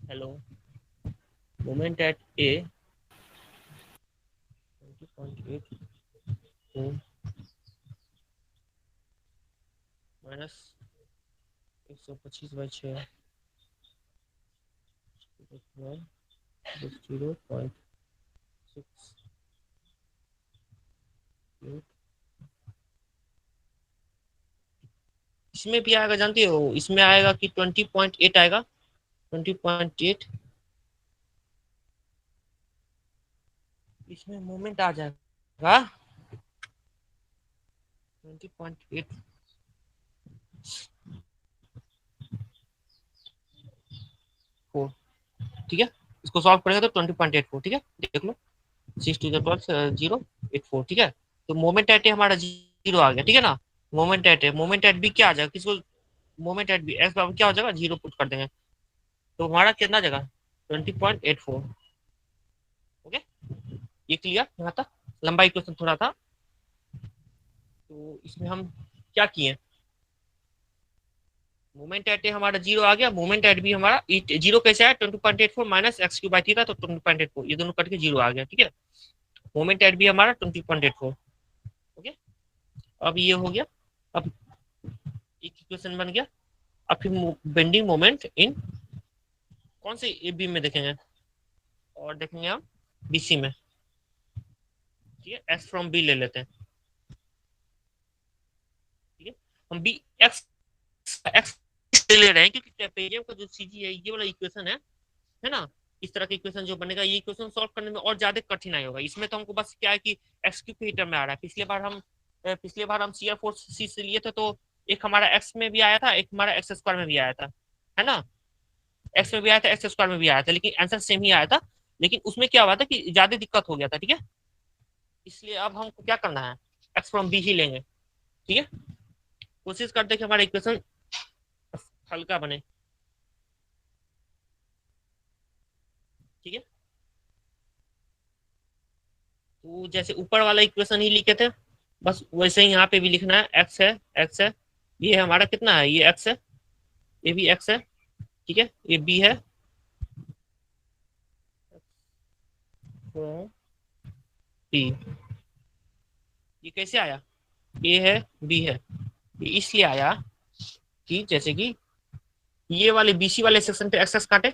hello moment at A 20.8 minus 125/6 0.6 इसमें भी आएगा जानते हो? इसमें आएगा कि 20.8 आएगा। 20.8 इसमें मोमेंट आ जाएगा 20.8 4 ठीक है। इसको सॉल्व करेंगे तो 20.84 ठीक है। देख लो 6 to the 12 084 ठीक है। तो मोमेंट एट ए हमारा 0 आ गया, ठीक है ना? Moment at A, moment at B क्या आ जाएगा? किसको मोमेंट एट बी एक्स बराबर क्या हो जाएगा? 0 पुट कर देंगे तो हमारा कितना जगह? 20.84 ओके। ये क्लियर यहाँ तक? लंबा इक्वेशन थोड़ा था। तो इसमें हम क्या किए? मोमेंट एट ए हमारा 0 आ गया, मोमेंट एट बी हमारा 0 कैसे आया? 20.84 माइनस x3/3 था तो 20.84 ये दोनों कट के 0 आ गया, ठीक है। मोमेंट एट बी हमारा 20.84 ओके। अब ये हो गया। अब एक इक्वेशन बन गया। अब फिर बेंडिंग मोमेंट इन कौन से ए बी में देखेंगे? और देखेंगे हम बीसी में, ठीक है। एस फ्रॉम बी ले लेते हैं, ठीक है। हम बी एक्स एक्स ले रहे हैं क्योंकि ट्रेपेजियम का जो सीजी है ये वाला इक्वेशन है ना? इस तरह का इक्वेशन जो बनेगा ये इक्वेशन सॉल्व करने में और ज्यादा कठिनाई होगा। इसमें तो हमको बस क्या है कि एक्स क्यूब के टर्म में आ रहा है। पिछले बार हम सीआर फोर्स सी से लिए थे तो एक हमारा एक्स में भी आया था, एक हमारा एक्स स्क्वायर में भी आया था, है ना? एक्स में भी आया था, एक्स स्क्वायर में भी आया था, लेकिन आंसर सेम ही आया था। लेकिन उसमें क्या हुआ था कि ज्यादा दिक्कत हो गया था, ठीक है। इसलिए अब हमको क्या करना है? एक्स फ्रॉम बी ही लेंगे, ठीक है। कोशिश करते कि हमारा इक्वेशन हल्का बने। ठीक है। तो जैसे ऊपर वाला इक्वेशन ही लिखे थे, बस वैसे ही यहाँ पे भी लिखना है। एक्स है, एक्स है, ये हमारा कितना है, ये एक्स है, ये भी एक्स है, ठीक है, ये बी है, बी। ये कैसे आया, ए है, बी है, ये इसलिए आया कि जैसे कि ये वाले बीसी वाले सेक्शन पे एक्स एक्स काटे,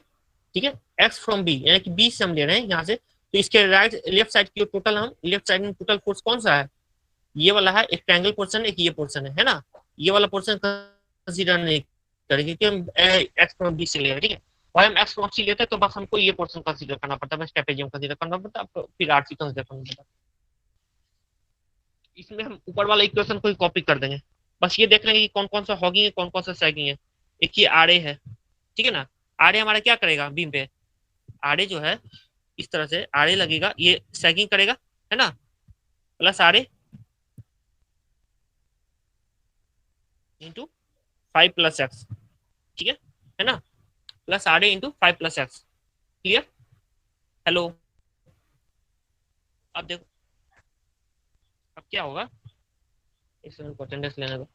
ठीक है, एक्स फ्रॉम बी, यानी कि बी से हम ले रहे हैं यहाँ से, तो इसके राइट लेफ्ट साइड की टोटल, हम लेफ्ट साइड में टोटल फोर्स कौन सा है, ये वाला है, एक ट्रायंगल पोर्शन, एक ये पोर्शन है ना, ये वाला पोर्शन कंसीडर नहीं करेंगे क्योंकि हम एक्स फ्रॉम बी से ले रहे हैं, ठीक है। और हम एक्स फ्रॉम सी लेते हैं तो बस हमको ये पोर्शन कंसीडर करना पड़ता है, बस ट्रेपेजियम कंसीडर करना पड़ता है, फिर आरसी कंसीडर करना पड़ता है। इसमें हम ऊपर वाला इक्वेशन को ही कॉपी कर देंगे, बस ये देख लेंगे कि कौन कौन सा हॉगिंग है, कौन कौन सा सैगिंग है। एक ये आरए है, ठीक है ना, आरए हमारा क्या करेगा बीम पे, आरए जो है इस तरह से आरए लगेगा, ये सैगिंग करेगा, है ना, प्लस आरए इंटू 5 + x, ठीक है ना, plus R A into 5 + x। Clear, hello. अब देखो अब क्या होगा, इस को अटेंडेंस लेने दो।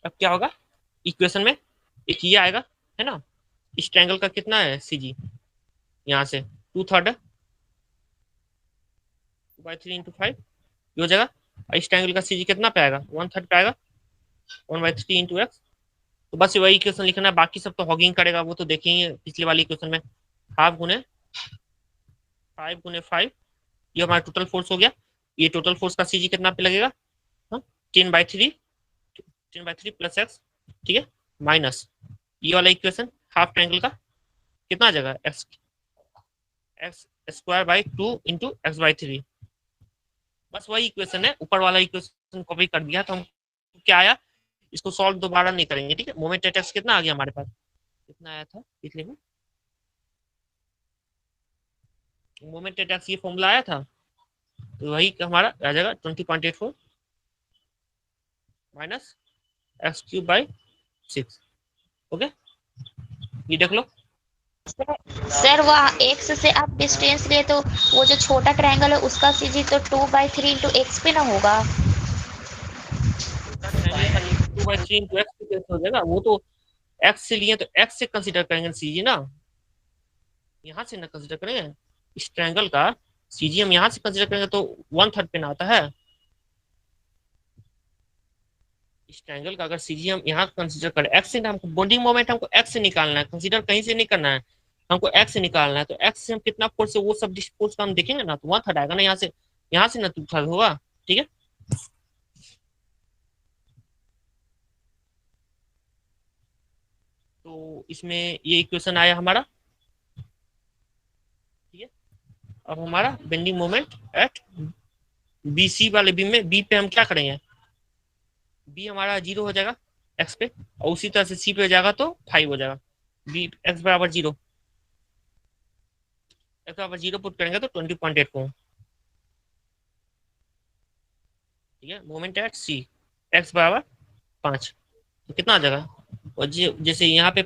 अब क्या होगा, इक्वेशन में एक ये आएगा, है ना, इस ट्रायंगल का कितना है सीजी, यहाँ से 2/3 2/3 × 5 ये हो जाएगा, और इस ट्रायंगल का सीजी कितना पे आएगा, 1/3 पे आएगा, 1/3 × x। तो बस वही इक्वेशन लिखना है, बाकी सब तो हॉगिंग करेगा, वो तो देखेंगे पिछले वाली इक्वेशन में। 1/2 × 5 × 5 ये हमारा टोटल फोर्स हो गया, ये टोटल फोर्स का सीजी कितना पे लगेगा, 10/3 +x, ठीक है, माइनस ये वाला इक्वेशन हाफ ट्रायंगल का कितना आ जाएगा, एक्स x²/2 × x/3। बस वही इक्वेशन है, ऊपर वाला इक्वेशन कॉपी कर दिया, तो हम क्या आया, इसको सॉल्व दोबारा नहीं करेंगे, ठीक है। मोमेंट एट एक्स कितना आ गया हमारे पास, कितना आया था पिछले में, मोमेंट एट एक्स ये फॉर्मूला आया था, तो वही हमारा आ जाएगा 20.84 माइनस x³/6। ओके, ये देख लो। सर वहाँ एक्स से आप डिस्टेंस लिए तो वो जो छोटा ट्रायंगल है उसका सीजी तो 2/3 × x पे ना होगा। ट्रायंगल का 2/3 × x कैसे हो जाएगा, वो तो एक्स से लिए तो एक्स से कंसीडर करेंगे सीजी ना, यहाँ से ना कंसीडर करेंगे, इस ट्रायंगल का सीजी हम यहाँ से कंसीडर करेंगे तो 1/3 पे ना आता है। इस ट्रायंगल का अगर सीजी हम यहाँ कंसीडर करें, एक्स से हमको बॉन्डिंग मोमेंट हमको एक्स से निकालना है, कंसीडर कहीं से नहीं करना है, हमको एक्स से निकालना है, तो एक्स से हम कितना फोर्स है वो सब फोर्स का हम देखेंगे ना, तो 1/3 आएगा ना यहाँ से ना 2/3 होगा, ठीक है। तो इसमें ये इक्वेशन आया हमारा, ठीक है। अब हमारा बेंडिंग मोमेंट एट बीसी वाले बी में, बी पे हम क्या करेंगे, बी हमारा 0 हो जाएगा एक्स पे, और उसी तरह से सी पे हो जाएगा तो 5 हो जाएगा, बी x = 0, x = 0 पुट करेंगे तो 20.84, ठीक है। मोमेंट एट सी x = 5, तो कितना आ जाएगा, और जैसे यहाँ पे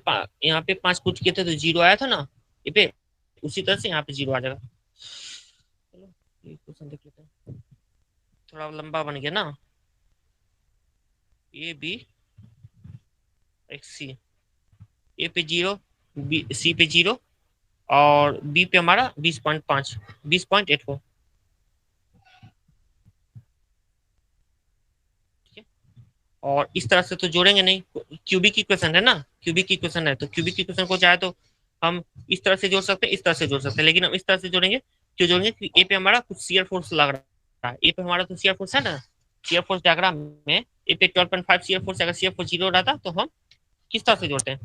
5 पुट किए थे तो 0 आया था ना ये पे, उसी तरह से यहाँ पे 0 आ जाएगा। चलो ये क्वेश्चन देख लेते हैं, थोड़ा लंबा बन गया ना, ए बी एक्स सी, ए पे 0, बी सी पे 0, और बी पे हमारा 20.5 20.84, ठीक है। और इस तरह से तो जोड़ेंगे नहीं, क्यूबिक इक्वेशन है ना, क्यूबिक इक्वेशन है, तो क्यूबिक इक्वेशन को चाहे तो हम इस तरह से जोड़ सकते हैं, इस तरह से जोड़ सकते हैं, लेकिन हम इस तरह से जोड़ेंगे, क्यों जोड़ेंगे कि ए पे हमारा कुछ शियर फोर्स लग रहा है, ए पे हमारा तो शियर फोर्स है ना, शियर फोर्स डायग्राम में ए पे 12.5 शियर फोर्स, अगर शियर फोर्स 0 रहता तो हम किस तरह से जोड़ते हैं,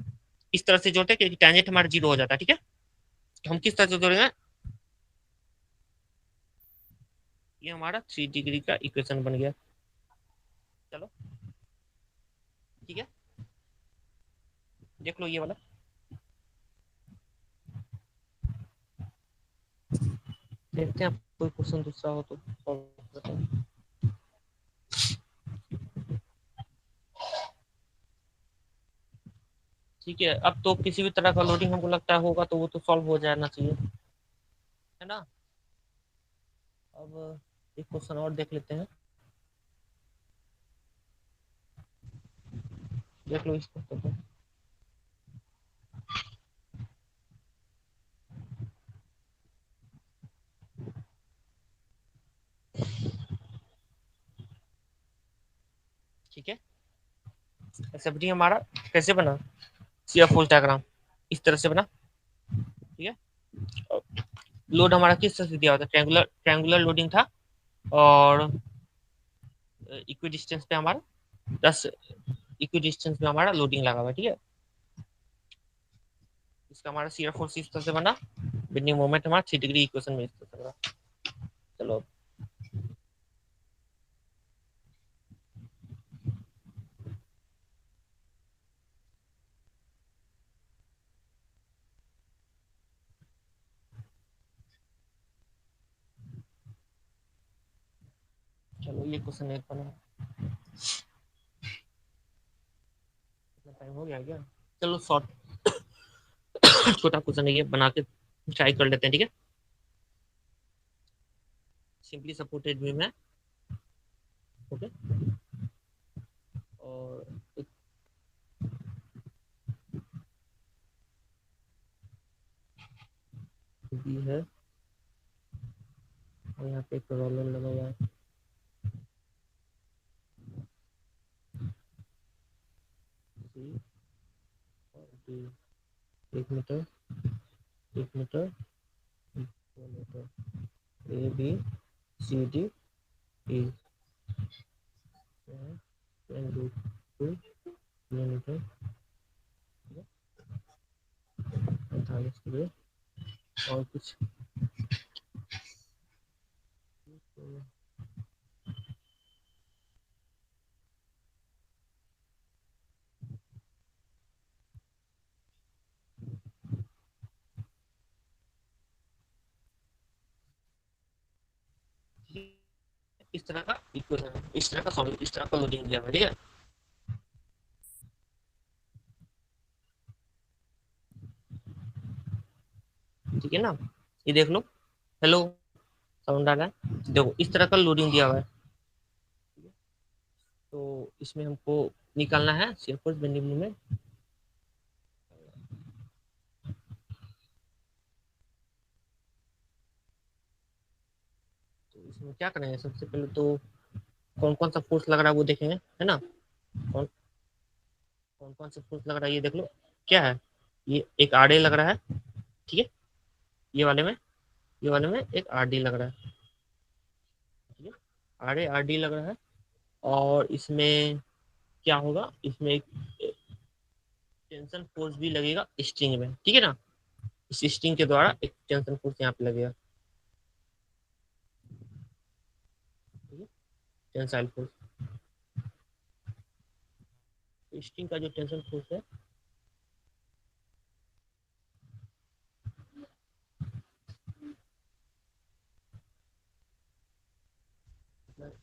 इस तरह से जोड़ते हैं, क्योंकि टेंजेंट हमारा 0 हो जाता है, ठीक है। तो हम किस तरह से जोड़ेंगे, ये हमारा 3 डिग्री का इक्वेशन बन गया, चलो ठीक है। देख लो ये वाला, देखते हैं कोई क्वेश्चन दूसरा हो तो solve करते हैं। ठीक है, अब तो किसी भी तरह का लोडिंग हमको लगता है होगा तो वो तो सॉल्व हो जाना चाहिए, है ना। अब एक क्वेश्चन और देख लेते हैं, देख लो इसको तो। ठीक है, एक्सेप्टी हमारा कैसे बना, सीआर फोर्स डायग्राम इस तरह से बना। ठीक है, लोड हमारा किस तरह से दिया हुआ था, ट्रायंगुलर ट्रायंगुलर लोडिंग था, और इक्वी डिस्टेंस पे हमारा 10 इक्वी डिस्टेंस पे हमारा लोडिंग लगा हुआ है। ठीक है, इसका हमारा सीआर फोर्स इस तरह से बना, बेंडिंग मोमेंट हमारा 3 डिग्री इक्वेशन में इस तरह से बना। चलो चलो ये क्वेश्चन एक बना, टाइम हो गया क्या, चलो शॉर्ट छोटा क्वेश्चन है ये, बना के ट्राई कर लेते हैं। ठीक है, सिंपली सपोर्टेड बीम है। ओके, और एक भी है, और यहाँ पे एक रोलर लगा हुआ है, सी और D, 1 metre 1 metre 2 metre, A B C D E, 2 kilometre 45 kilo, और कुछ इस तरह का इक्वेशन, इस तरह का सॉल्व, इस तरह का लोडिंग दिया हुआ है। ठीक है, ठीक है ना, ये देख लो, हेलो साउंड आ रहा है, देखो इस तरह का लोडिंग दिया हुआ है। तो इसमें हमको निकालना है शियर फोर्स बेंडिंग मोमेंट। तो इसमें क्या करेंगे, सबसे पहले तो कौन कौन सा फोर्स लग रहा है वो देखेंगे, है ना। कौन कौन कौन सा फोर्स लग रहा है ये देख लो, क्या है, ये एक आर ए लग रहा है। ठीक है, ये वाले में, ये वाले में एक आर डी लग रहा है। ठीक है, आर ए आर डी लग रहा है, और इसमें क्या होगा, इसमें एक टेंशन फोर्स भी लगेगा स्ट्रिंग में। ठीक है ना, इस स्ट्रिंग के द्वारा एक टेंशन फोर्स यहाँ पे लगेगा। ठीक है, टेंसाइल फोर्स, स्ट्रिंग का जो टेंशन फोर्स है,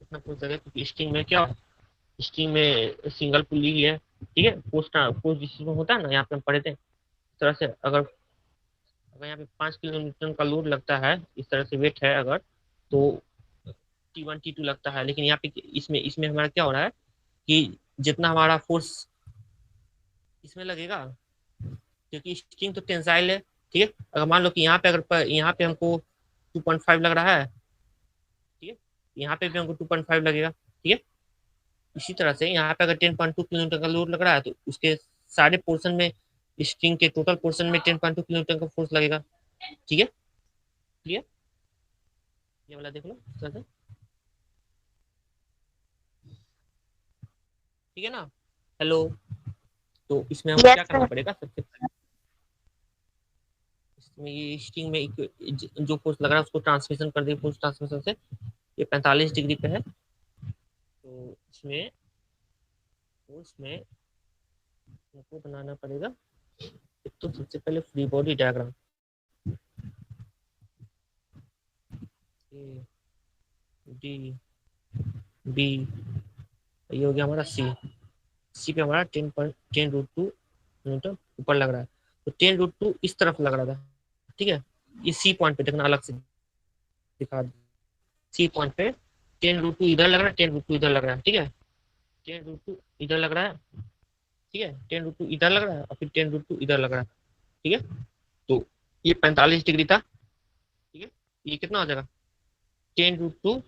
इतना फोर्स लगेगा, क्योंकि स्ट्रिंग में क्या, स्ट्रिंग में सिंगल पुली ही है। ठीक है, पोस्ट पोस्ट डिस्ट्रीब्यूशन होता है ना, यहाँ पे हम पढ़े थे, इस तरह से अगर अगर यहाँ पे 5 किलो न्यूटन का लोड लगता है, इस तरह से वेट है अगर, तो T1 T2 लगता है। लेकिन यहाँ पे इसमें इसमें हमारा क्या हो रहा है कि जितना हमारा फोर्स इसमें लगेगा, क्योंकि स्ट्रिंग तो टेंसाइल है। ठीक है, अगर मान लो कि यहाँ पे अगर यहाँ पे हमको 2.5 लग रहा है, ठीक है, यहाँ पे भी हमको 2.5 लगेगा। ठीक है, इसी तरह से यहाँ पे अगर 10.2 किलोमीटर का लोड लग रहा है, तो उसके सारे पोर्शन में, स्ट्रिंग के टोटल पोर्शन में 10.2 किलोमीटर का फोर्स लगेगा। ठीक है, क्लियर, ये वाला देख लो इस तरह से। ठीक है ना, हेलो, तो इसमें हमको क्या यस करना सर। पड़ेगा, सबसे पहले इसमें ये स्ट्रिंग में जो फोर्स लग रहा है उसको ट्रांसमिशन कर दिए, फोर्स ट्रांसमिशन से, ये 45 डिग्री पे है, तो इसमें फोर्स में हमको बनाना पड़ेगा तो सबसे पहले free body diagram, A D B, ये हो गया हमारा सी। सी पे हमारा 10 √2 न्यूटन ऊपर लग रहा है, तो 10 √2 इस तरफ लग रहा था, ठीक है। ये सी पॉइंट पे देखना, अलग से दिखा, सी पॉइंट पे 10 √2 इधर लग रहा है, 10 √2 इधर लग रहा है, ठीक है। 10 √2 इधर लग रहा है, ठीक है, 10 √2 इधर लग रहा है और फिर 10 √2 इधर लग रहा है, ठीक है। तो ये 45 डिग्री था, ठीक है। ये कितना हो जाएगा, 10 √2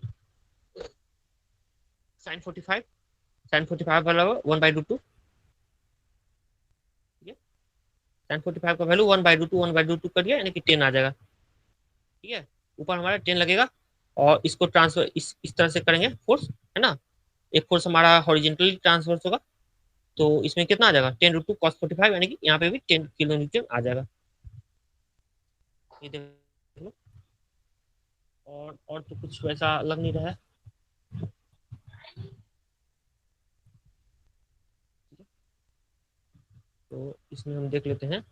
sin 45, sin 45 वाला 1/√2, ठीक है। sin 45 का वैल्यू 1/√2, 1/√2 कर दिया, यानी कि 10 आ जाएगा, ठीक है। ऊपर हमारा 10 लगेगा और इसको ट्रांसफर इस तरह से करेंगे फोर्स, है ना। एक फोर्स हमारा हॉरिजेंटली ट्रांसफर होगा, तो इसमें कितना आ जाएगा, 10 √2 cos 45, यानी कि यहाँ पे भी 10 kN आ जाएगा। ये देख लो, और तो कुछ वैसा लग नहीं रहा है, तो इसमें हम देख लेते हैं।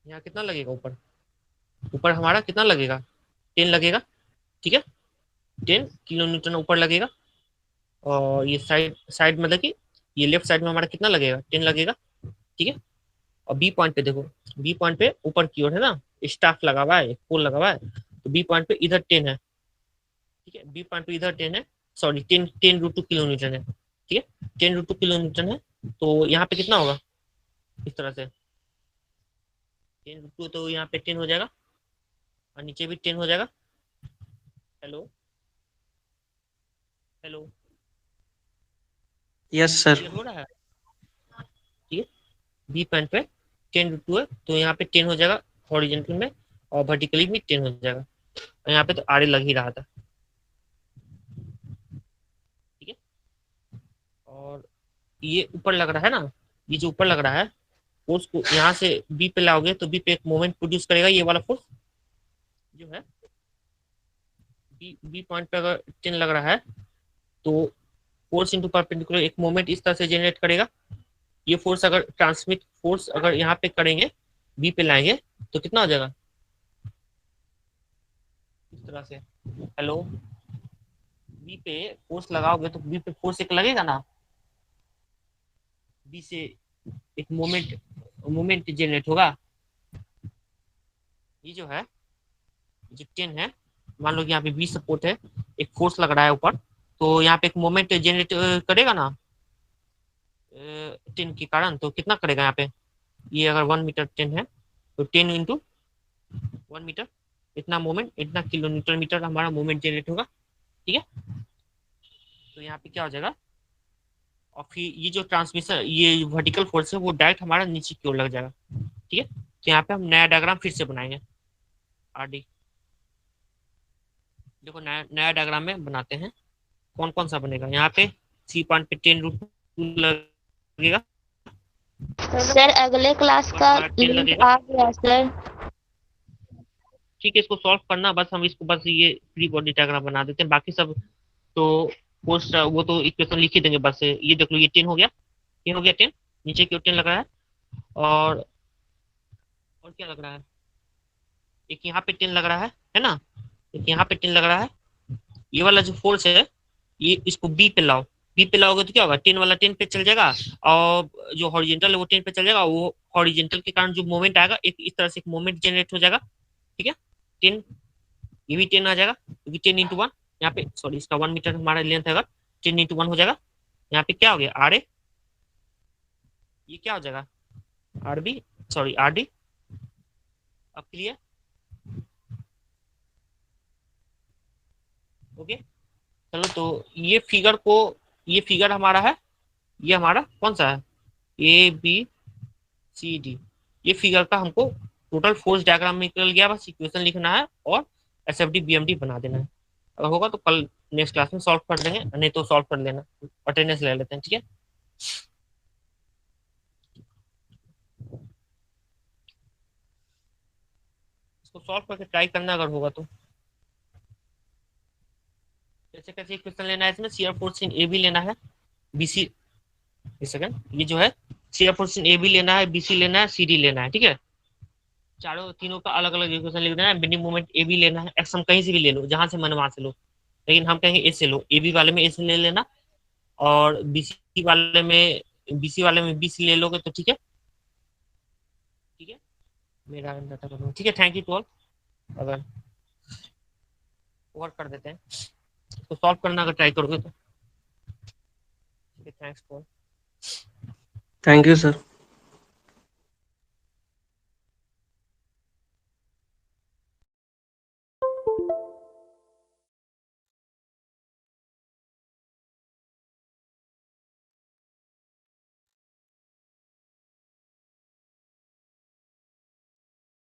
यहाँ कितना लगेगा, ऊपर ऊपर हमारा कितना लगेगा, 10 लगेगा, ठीक है। 10 kN ऊपर लगेगा, और ये साइड साइड मतलब कि ये लेफ्ट साइड में हमारा कितना लगेगा, 10 लगेगा, ठीक है। और बी पॉइंट पे देखो, बी पॉइंट पे ऊपर की ओर है ना, स्टाफ लगा हुआ है, पोल लगा हुआ है, तो बी पॉइंट पे इधर 10 है, ठीक है। बी पॉइंट पे इधर 10 है, सॉरी 10 √2 kN है, ठीक है। 10 √2 kN है, तो यहाँ पे कितना होगा, इस तरह से 10 √2, तो यहाँ पे 10 हो जाएगा और नीचे भी 10 हो जाएगा। Hello, hello, yes sir. Clear हो रहा है, ठीक है। बी पॉइंट पे 10 √2 है, तो यहाँ पे 10 हो जाएगा हॉरिजेंटल में, और वर्टिकली भी 10 हो जाएगा, और यहाँ पे तो आरे लग ही रहा था, ठीक है। और ये ऊपर लग रहा है ना, ये जो ऊपर लग रहा है, फोर्स को यहाँ से बी पे लाओगे तो बी पे एक मोमेंट प्रोड्यूस करेगा, ये वाला फोर्स जो है, बी बी पॉइंट पे अगर 10 लग रहा है, तो फोर्स इंटू परपेंडिकुलर एक मोमेंट इस तरह से जनरेट करेगा। ये फोर्स अगर ट्रांसमिट फोर्स अगर यहाँ पे करेंगे, बी पे लाएंगे, तो कितना हो जाएगा, इस तरह से। हेलो, बी पे फोर्स लगाओगे तो बी पे फोर्स एक लगेगा ना, बी से एक मोमेंट मोमेंट जनरेट होगा। ये जो है, जो 10 है, मान लो कि यहाँ पे बी सपोर्ट है, एक फोर्स लग रहा है ऊपर, तो यहाँ पे एक मोमेंट जनरेट करेगा ना 10 के कारण, तो कितना करेगा यहाँ पे, ये अगर 1 मीटर 10 है, तो 10 × 1 मीटर, इतना मोमेंट, इतना kN हमारा मोमेंट जनरेट होगा, ठीक है। तो यहाँ पे क्या हो जाएगा, और फिर ये जो ट्रांसमिशन, ये वर्टिकल फोर्स है, वो डायरेक्ट हमारा नीचे की ओर लग जाएगा, ठीक है। तो यहाँ पे हम नया डायग्राम फिर से बनाएंगे, आरडी। देखो नया नया डायग्राम में बनाते हैं, कौन कौन सा बनेगा। यहाँ पे सी पॉइंट पे 10 √2 लगेगा, सर अगले क्लास ऊपर का हमारा 10 लिंक लगेगा, आ गया सर। ठीक है। इसको सॉल्व करना, बस हम इसको बस ये फ्री बॉडी डायग्राम बना देते हैं, बाकी सब तो पोस्ट वो तो इक्वेशन लिख ही देंगे, बस ये देख लो, ये 10 हो गया, ये हो गया 10, नीचे की ओर 10 लग रहा है, और और क्या लग रहा है, एक यहाँ पे 10 लग रहा है ना, एक यहाँ पे 10 लग रहा है। ये वाला जो फोर्स है, ये इसको बी पे लाओ, बी पे लाओगे तो क्या होगा, 10 वाला 10 पे चल जाएगा, और जो हॉरिजेंटल है वो 10 पे चल जाएगा, वो हॉरिजेंटल के कारण जो मोमेंट आएगा, एक इस तरह से एक मोमेंट जनरेट हो जाएगा, ठीक है। 10, ये भी 10 आ जाएगा, क्योंकि 10 × 1, यहाँ पे सॉरी इसका 1 मीटर हमारा लेंथ है, अगर 10 × 1 हो जाएगा, यहाँ पे क्या हो गया, आर ए, ये क्या हो जाएगा, R B, sorry R D. अब क्लियर, ओके। चलो, तो ये फिगर हमारा है, ये हमारा कौन सा है, ए बी सी डी। ये फिगर का हमको टोटल फोर्स डायग्राम निकल गया, बस इक्वेशन लिखना है और S F D B M D बना देना है। अगर होगा तो कल नेक्स्ट क्लास में सॉल्व कर देंगे, नहीं तो सॉल्व कर लेना, अटेंडेंस ले लेते हैं, ठीक है। इसको सॉल्व करके ट्राई करना अगर होगा तो। कैसे कैसे इक्वेशन लेना है इसमें, shear force in A B लेना है, बीसी, एक सेकंड, ये जो है shear force in A B लेना है, बीसी लेना है, सी डी लेना है, ठीक है। चारों तीनों का अलग अलग इक्वेशन लिख देना है, बेंडिंग मोमेंट ए बी लेना है, एक्स हम कहीं से भी ले लो, जहां से मन वहां से लो, लेकिन हम कहेंगे ए से लो, ए बी वाले में ए से ले लेना, और बीसी वाले में बी से ले लोगे तो ठीक है, ठीक है। मेरा डाटा करूँ, ठीक है। Thank you to all. अगर वर्क कर देते हैं तो सॉल्व करना अगर ट्राई करोगे तो ठीक है। Thanks for thank you sir.